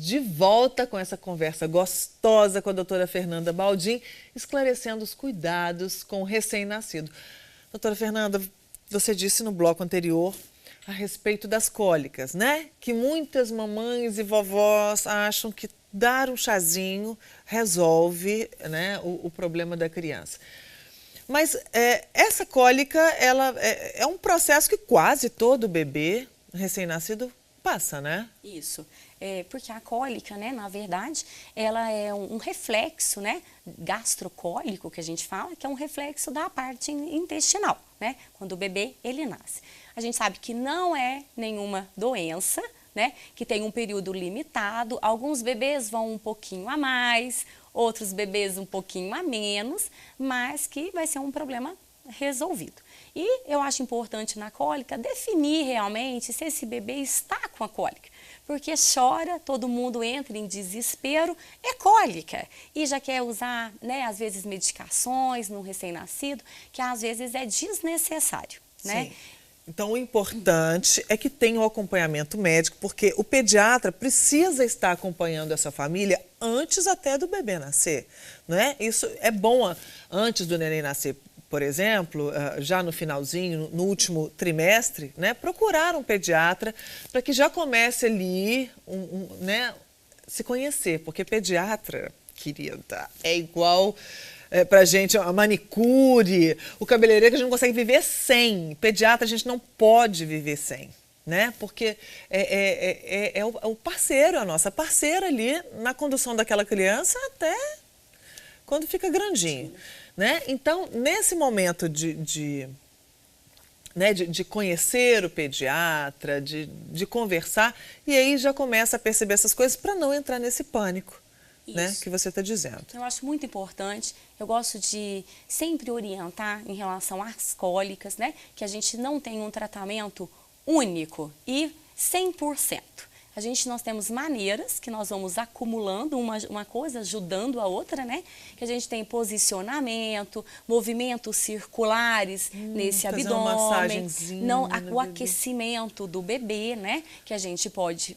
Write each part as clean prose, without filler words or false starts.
de volta com essa conversa gostosa com a doutora Fernanda Baldin, esclarecendo os cuidados com o recém-nascido. Doutora Fernanda, você disse no bloco anterior a respeito das cólicas, né? Que muitas mamães e vovós acham que dar um chazinho resolve, né, o problema da criança. Mas essa cólica, ela é um processo que quase todo bebê recém-nascido passa, né? Isso. Porque a cólica, né, na verdade, ela é um reflexo, né, gastrocólico, que a gente fala, que é um reflexo da parte intestinal, né, quando o bebê, ele nasce. A gente sabe que não é nenhuma doença, né, que tem um período limitado. Alguns bebês vão um pouquinho a mais, outros bebês um pouquinho a menos, mas que vai ser um problema resolvido. E eu acho importante na cólica definir realmente se esse bebê está com a cólica. Porque chora, todo mundo entra em desespero, é cólica. E já quer usar, né, às vezes, medicações no recém-nascido, que às vezes é desnecessário, né? Sim. Então, o importante é que tenha o acompanhamento médico, porque o pediatra precisa estar acompanhando essa família antes até do bebê nascer, não é? Isso é bom antes do neném nascer. Por exemplo, já no finalzinho, no último trimestre, né, procurar um pediatra para que já comece ali, né, se conhecer, porque pediatra, querida, é igual pra gente a manicure, o cabeleireiro que a gente não consegue viver sem. Pediatra a gente não pode viver sem, né? Porque é o parceiro, a nossa parceira ali na condução daquela criança até quando fica grandinho. Né? Então, nesse momento de conhecer o pediatra, de conversar, e aí já começa a perceber essas coisas para não entrar nesse pânico, né, que você está dizendo. Eu acho muito importante, eu gosto de sempre orientar em relação às cólicas, né, que a gente não tem um tratamento único e 100%. Nós temos maneiras que nós vamos acumulando uma coisa, ajudando a outra, né? Que a gente tem posicionamento, movimentos circulares nesse abdômen, o aquecimento do bebê, né? Que a gente pode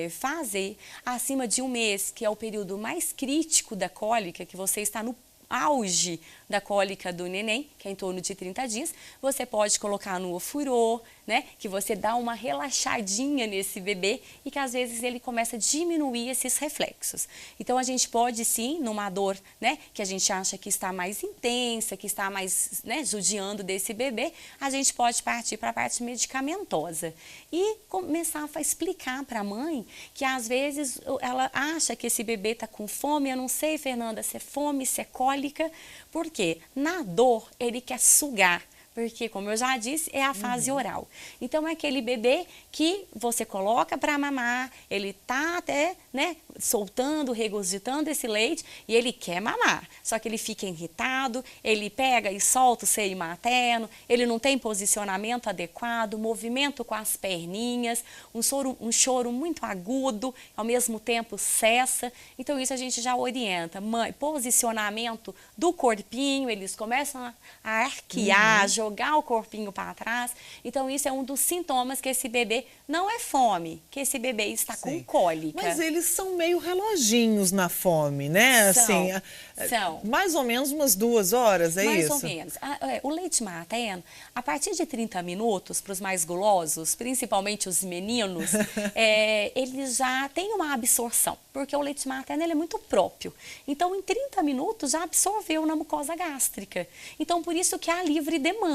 fazer acima de 1 mês, que é o período mais crítico da cólica, que você está no auge da cólica do neném, que é em torno de 30 dias, você pode colocar no ofurô, né, que você dá uma relaxadinha nesse bebê e que às vezes ele começa a diminuir esses reflexos. Então a gente pode sim, numa dor, né, que a gente acha que está mais intensa, que está mais, né, judiando desse bebê, a gente pode partir para a parte medicamentosa e começar a explicar para a mãe que às vezes ela acha que esse bebê está com fome. Eu não sei, Fernanda, se é fome, se é cólica, porque na dor ele quer sugar. Porque, como eu já disse, é a fase oral. Então, é aquele bebê que você coloca para mamar, ele está até, né, soltando, regurgitando esse leite e ele quer mamar. Só que ele fica irritado, ele pega e solta o seio materno, ele não tem posicionamento adequado, movimento com as perninhas, um choro muito agudo, ao mesmo tempo cessa. Então, isso a gente já orienta. Mãe, posicionamento do corpinho, eles começam a arquear, jogar o corpinho para trás. Então, isso é um dos sintomas que esse bebê não é fome, que esse bebê está com cólica. Mas eles são meio reloginhos na fome, né? São. Mais ou menos umas 2 horas, é isso? Mais ou menos. O leite materno, a partir de 30 minutos, para os mais gulosos, principalmente os meninos, eles já têm uma absorção, porque o leite materno ele é muito próprio. Então, em 30 minutos, já absorveu na mucosa gástrica. Então, por isso que há livre demanda.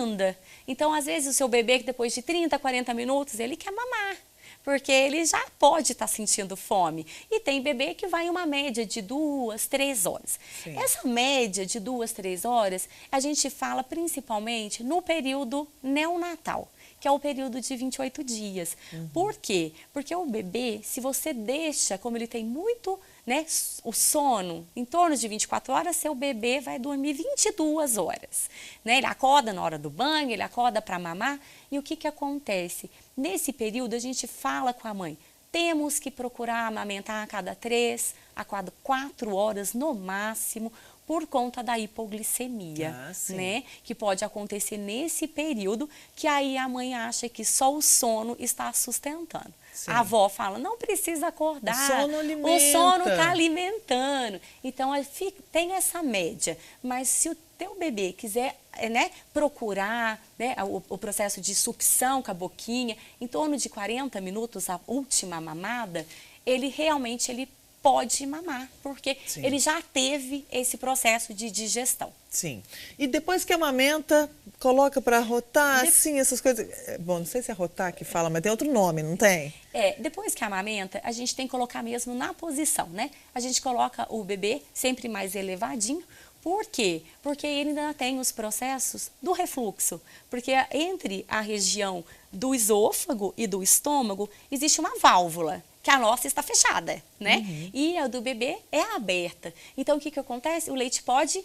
Então, às vezes, o seu bebê, que depois de 30, 40 minutos, ele quer mamar, porque ele já pode estar sentindo fome. E tem bebê que vai uma média de 2, 3 horas. Sim. Essa média de 2, 3 horas, a gente fala principalmente no período neonatal, que é o período de 28 dias. Por quê? Porque o bebê, se você deixa, como ele tem muito, né, o sono, em torno de 24 horas, seu bebê vai dormir 22 horas. Né? Ele acorda na hora do banho, ele acorda para mamar. E o que acontece? Nesse período, a gente fala com a mãe, temos que procurar amamentar a cada 3 a cada 4 horas no máximo, por conta da hipoglicemia, né? Que pode acontecer nesse período, que aí a mãe acha que só o sono está sustentando. Sim. A avó fala, não precisa acordar. O sono alimenta. O sono está alimentando. Então, tem essa média. Mas se o teu bebê quiser, né, procurar, né, o processo de sucção com a boquinha, em torno de 40 minutos, a última mamada, ele pode mamar, porque Sim. ele já teve esse processo de digestão. Sim. E depois que amamenta, coloca para rotar, assim, essas coisas. Bom, não sei se é rotar que fala, mas tem outro nome, não tem? Depois que amamenta, a gente tem que colocar mesmo na posição, né? A gente coloca o bebê sempre mais elevadinho. Por quê? Porque ele ainda tem os processos do refluxo. Porque entre a região do esôfago e do estômago, existe uma válvula, que a nossa está fechada, né? Uhum. E a do bebê é aberta. Então, o que acontece? O leite pode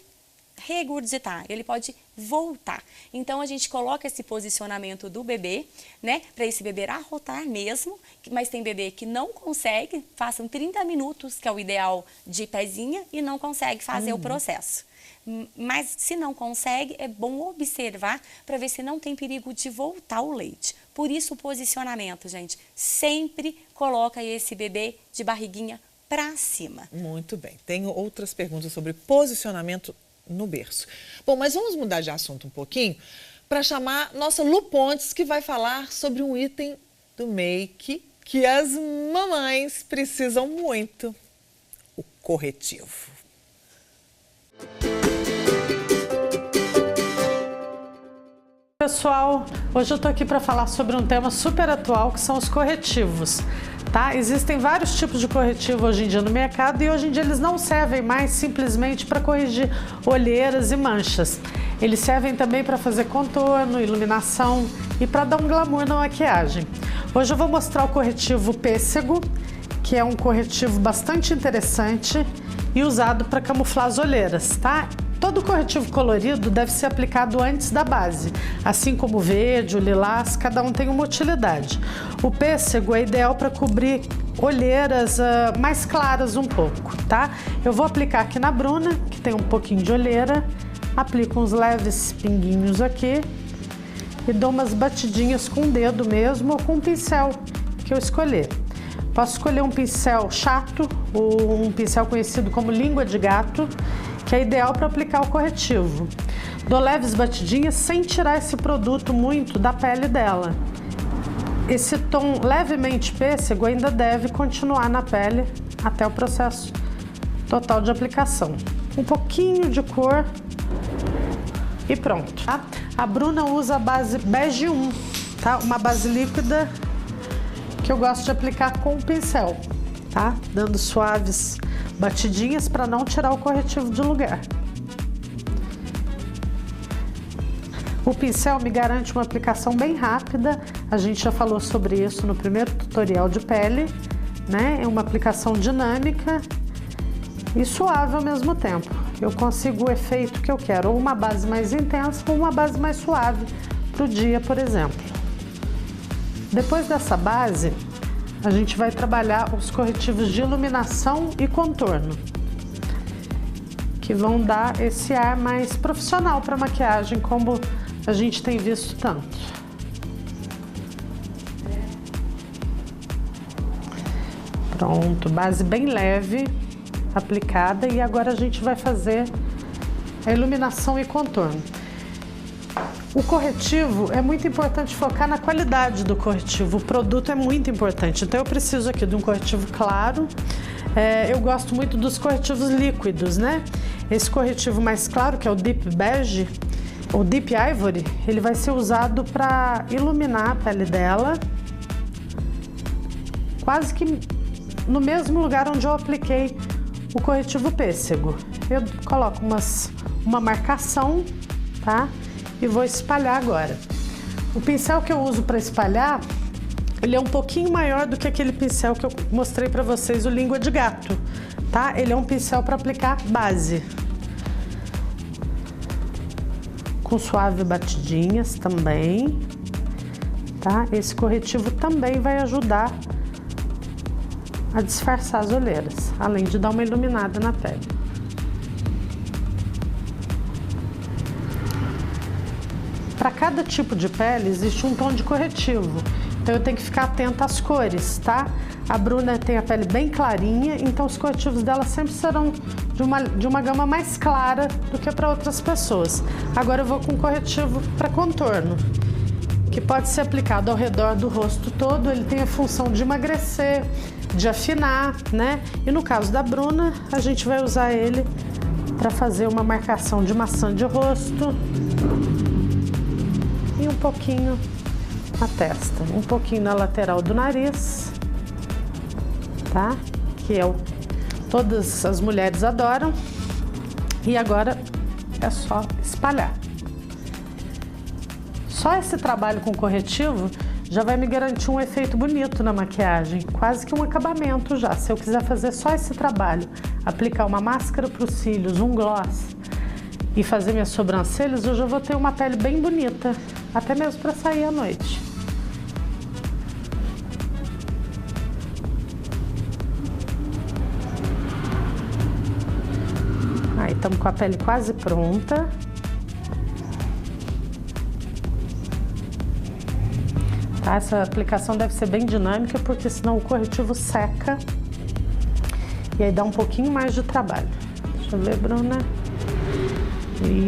regurgitar, ele pode voltar. Então, a gente coloca esse posicionamento do bebê, né? Para esse bebê arrotar mesmo, mas tem bebê que não consegue, façam 30 minutos, que é o ideal de pezinha, e não consegue fazer o processo. Mas se não consegue, é bom observar para ver se não tem perigo de voltar o leite. Por isso o posicionamento, gente, sempre coloca esse bebê de barriguinha para cima. Muito bem. Tenho outras perguntas sobre posicionamento no berço. Bom, mas vamos mudar de assunto um pouquinho para chamar nossa Lu Pontes, que vai falar sobre um item do make que as mamães precisam muito, o corretivo. Pessoal, hoje eu tô aqui para falar sobre um tema super atual, que são os corretivos, tá? Existem vários tipos de corretivo hoje em dia no mercado e hoje em dia eles não servem mais simplesmente para corrigir olheiras e manchas. Eles servem também para fazer contorno, iluminação e para dar um glamour na maquiagem. Hoje eu vou mostrar o corretivo Pêssego, que é um corretivo bastante interessante e usado para camuflar as olheiras, tá? Todo corretivo colorido deve ser aplicado antes da base, assim como o verde, o lilás, cada um tem uma utilidade. O pêssego é ideal para cobrir olheiras mais claras um pouco, tá? Eu vou aplicar aqui na Bruna, que tem um pouquinho de olheira, aplico uns leves pinguinhos aqui e dou umas batidinhas com o dedo mesmo ou com um pincel que eu escolher. Posso escolher um pincel chato ou um pincel conhecido como língua de gato, que é ideal para aplicar o corretivo. Dou leves batidinhas sem tirar esse produto muito da pele dela. Esse tom levemente pêssego ainda deve continuar na pele até o processo total de aplicação. Um pouquinho de cor e pronto. Tá? A Bruna usa a base Bege 1, tá? Uma base líquida que eu gosto de aplicar com o pincel, tá? Dando suaves batidinhas para não tirar o corretivo de lugar. O pincel me garante uma aplicação bem rápida, a gente já falou sobre isso no primeiro tutorial de pele, né? É uma aplicação dinâmica e suave ao mesmo tempo. Eu consigo o efeito que eu quero, ou uma base mais intensa ou uma base mais suave para o dia, por exemplo. Depois dessa base, a gente vai trabalhar os corretivos de iluminação e contorno, que vão dar esse ar mais profissional para a maquiagem, como a gente tem visto tanto. Pronto, base bem leve, aplicada, e agora a gente vai fazer a iluminação e contorno. O corretivo, é muito importante focar na qualidade do corretivo, o produto é muito importante, então eu preciso aqui de um corretivo claro. Eu gosto muito dos corretivos líquidos, né? Esse corretivo mais claro, que é o Deep Beige, ou Deep Ivory, ele vai ser usado para iluminar a pele dela, quase que no mesmo lugar onde eu apliquei o corretivo pêssego. Eu coloco uma marcação, tá? E vou espalhar agora. O pincel que eu uso para espalhar, ele é um pouquinho maior do que aquele pincel que eu mostrei para vocês, o língua de gato, tá? Ele é um pincel para aplicar base. Com suave batidinhas também, tá? Esse corretivo também vai ajudar a disfarçar as olheiras, além de dar uma iluminada na pele. Para cada tipo de pele existe um tom de corretivo. Então eu tenho que ficar atenta às cores, tá? A Bruna tem a pele bem clarinha, então os corretivos dela sempre serão de uma gama mais clara do que para outras pessoas. Agora eu vou com corretivo para contorno, que pode ser aplicado ao redor do rosto todo. Ele tem a função de emagrecer, de afinar, né? E no caso da Bruna, a gente vai usar ele para fazer uma marcação de maçã de rosto e um pouquinho na testa, um pouquinho na lateral do nariz, tá? Que é todas as mulheres adoram. E agora é só espalhar. Só esse trabalho com corretivo já vai me garantir um efeito bonito na maquiagem, quase que um acabamento já. Se eu quiser fazer só esse trabalho, aplicar uma máscara para os cílios, um gloss e fazer minhas sobrancelhas, eu já vou ter uma pele bem bonita, até mesmo para sair à noite. Aí, estamos com a pele quase pronta. Tá? Essa aplicação deve ser bem dinâmica, porque senão o corretivo seca e aí dá um pouquinho mais de trabalho. Deixa eu ver, Bruna.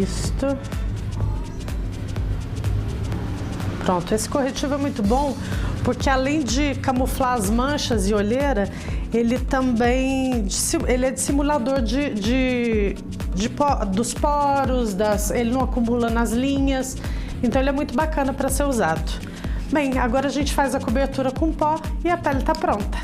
Isto. Pronto, esse corretivo é muito bom, porque além de camuflar as manchas e olheira, ele também é dissimulador dos poros, ele não acumula nas linhas, então ele é muito bacana para ser usado. Bem, agora a gente faz a cobertura com pó e a pele está pronta.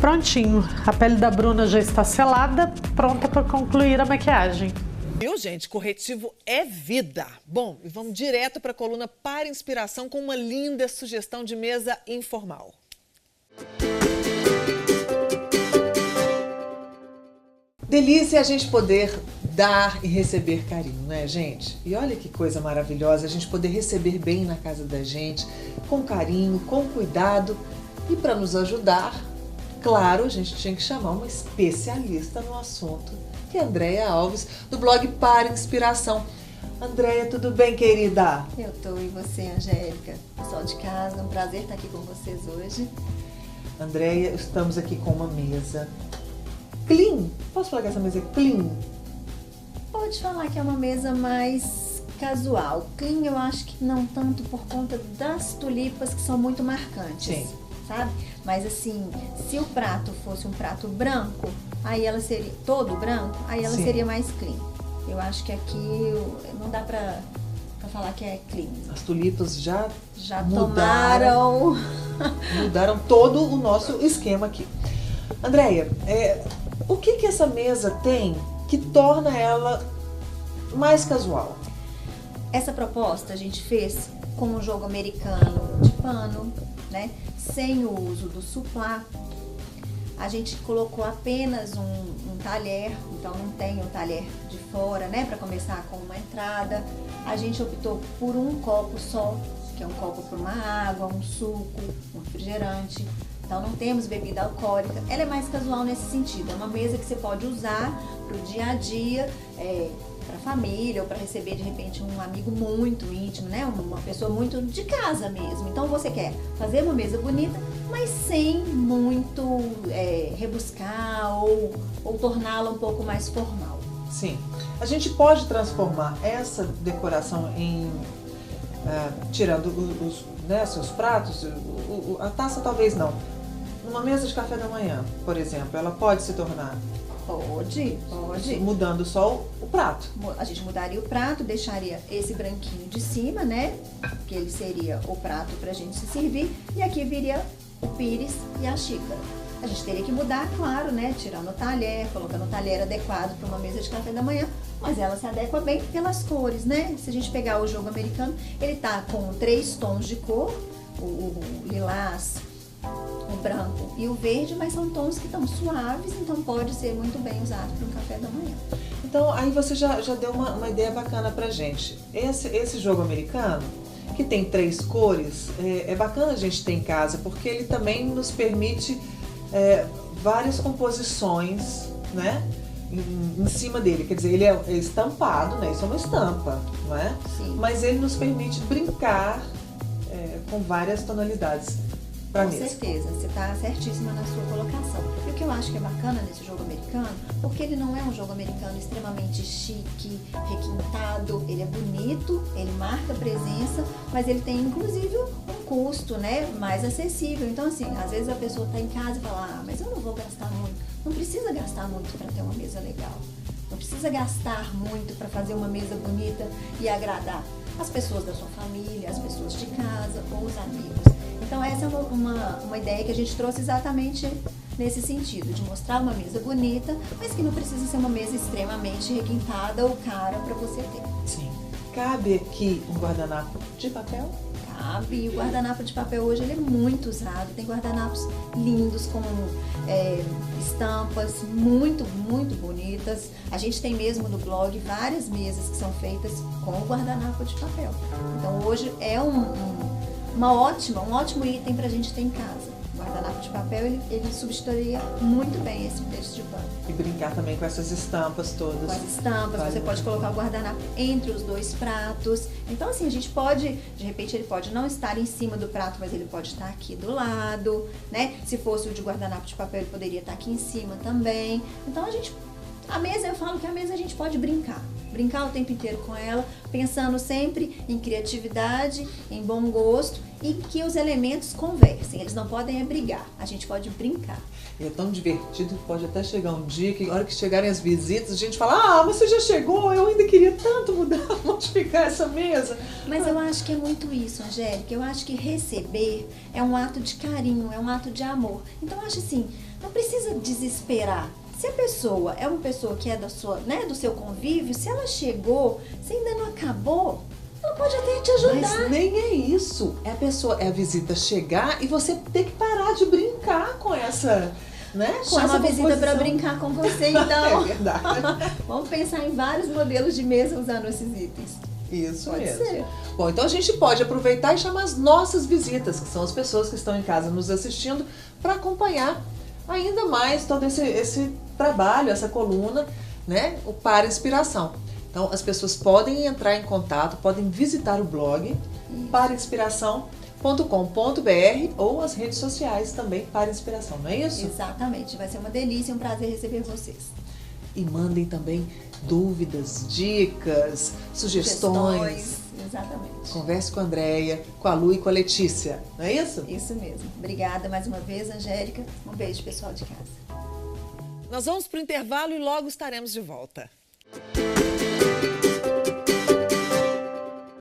Prontinho, a pele da Bruna já está selada, pronta para concluir a maquiagem. Viu, gente? Corretivo é vida. Bom, e vamos direto para a coluna Para Inspiração com uma linda sugestão de mesa informal. Delícia a gente poder dar e receber carinho, né, gente? E olha que coisa maravilhosa a gente poder receber bem na casa da gente, com carinho, com cuidado. E para nos ajudar, claro, a gente tinha que chamar uma especialista no assunto, que é a Andréia Alves, do blog Para Inspiração. Andréia, tudo bem, querida? Eu tô, e você, Angélica? Pessoal de casa, é um prazer estar aqui com vocês hoje. Andréia, estamos aqui com uma mesa clean. Posso falar que essa mesa é clean? Pode falar que é uma mesa mais casual. Clean eu acho que não tanto por conta das tulipas que são muito marcantes. Sim. Sabe? Mas assim, se o prato fosse um prato branco, aí ela seria todo branco, aí ela Sim. seria mais clean. Eu acho que aqui não dá pra falar que é clean. As tulipas já tomaram. Mudaram todo o nosso esquema aqui. Andréia, o que essa mesa tem que torna ela mais casual? Essa proposta a gente fez com um jogo americano de pano, né? Sem o uso do suplá. A gente colocou apenas um talher, então não tem um talher de fora, né? Para começar com uma entrada. A gente optou por um copo só, que é um copo para uma água, um suco, um refrigerante. Então não temos bebida alcoólica. Ela é mais casual nesse sentido. É uma mesa que você pode usar para o dia a dia, para a família ou para receber de repente um amigo muito íntimo, né? Uma pessoa muito de casa mesmo. Então você quer fazer uma mesa bonita, mas sem muito rebuscar ou torná-la um pouco mais formal. Sim. A gente pode transformar essa decoração em tirando os pratos, a taça talvez não. Numa mesa de café da manhã, por exemplo, ela pode se tornar? Pode. Mudando só o prato. A gente mudaria o prato, deixaria esse branquinho de cima, né? Que ele seria o prato pra gente se servir. E aqui viria o pires e a xícara. A gente teria que mudar, claro, né? Tirando o talher, colocando o talher adequado para uma mesa de café da manhã. Mas ela se adequa bem pelas cores, né? Se a gente pegar o jogo americano, ele tá com 3 tons de cor. O lilás, o branco e o verde, mas são tons que estão suaves, então pode ser muito bem usado para um café da manhã. Então, aí você já deu uma ideia bacana pra gente. Esse jogo americano, que tem 3 cores, é bacana a gente ter em casa, porque ele também nos permite várias composições, né? Em cima dele, quer dizer, ele é estampado, né? Isso é uma estampa, não é? Sim. Mas ele nos permite brincar com várias tonalidades para Com mesa. certeza, você está certíssima na sua colocação. E o que eu acho que é bacana nesse jogo americano, porque ele não é um jogo americano extremamente chique, requintado, ele é bonito, ele marca presença, mas ele tem inclusive um custo, né, mais acessível. Então, assim, às vezes a pessoa está em casa e fala, mas eu não vou gastar muito. Não precisa gastar muito para ter uma mesa legal. Não precisa gastar muito para fazer uma mesa bonita e agradar as pessoas da sua família, as pessoas de casa ou os amigos. Então essa é uma ideia que a gente trouxe exatamente nesse sentido, de mostrar uma mesa bonita, mas que não precisa ser uma mesa extremamente requintada ou cara para você ter. Sim. Cabe aqui um guardanapo de papel? Cabe. E o guardanapo de papel hoje ele é muito usado. Tem guardanapos lindos com estampas muito, muito bonitas. A gente tem mesmo no blog várias mesas que são feitas com o guardanapo de papel. Então hoje é um ótimo item para a gente ter em casa. O guardanapo de papel ele substituiria muito bem esse de pano. E brincar também com essas estampas todas. Com as estampas, você pode colocar o guardanapo entre os dois pratos. Então assim, a gente pode, de repente ele pode não estar em cima do prato, mas ele pode estar aqui do lado, né? Se fosse o de guardanapo de papel, ele poderia estar aqui em cima também. Então a mesa, eu falo que a mesa a gente pode brincar o tempo inteiro com ela, pensando sempre em criatividade, em bom gosto e que os elementos conversem. Eles não podem brigar, a gente pode brincar. E é tão divertido que pode até chegar um dia que, na hora que chegarem as visitas, a gente fala, você já chegou, eu ainda queria tanto modificar essa mesa. Mas eu acho que é muito isso, Angélica. Eu acho que receber é um ato de carinho, é um ato de amor. Então eu acho assim, não precisa desesperar. Se a pessoa é uma pessoa que é do seu convívio, se ela chegou, se ainda não acabou, ela pode até te ajudar. Mas nem é isso. É a visita chegar e você ter que parar de brincar com essa, né? Com Chama essa a visita para brincar com você, então. É verdade. Vamos pensar em vários modelos de mesa usando esses itens. Isso Pode mesmo. ser. Bom, então a gente pode aproveitar e chamar as nossas visitas, que são as pessoas que estão em casa nos assistindo, para acompanhar ainda mais todo esse trabalho, essa coluna, né? O Para Inspiração. Então, as pessoas podem entrar em contato, podem visitar o blog parainspiração.com.br ou as redes sociais também Para Inspiração, não é isso? Exatamente. Vai ser uma delícia e um prazer receber vocês. E mandem também dúvidas, dicas, sugestões. Exatamente. Converse com a Andréia, com a Lu e com a Letícia, não é isso? Isso mesmo. Obrigada mais uma vez, Angélica. Um beijo, pessoal de casa. Nós vamos para o intervalo e logo estaremos de volta.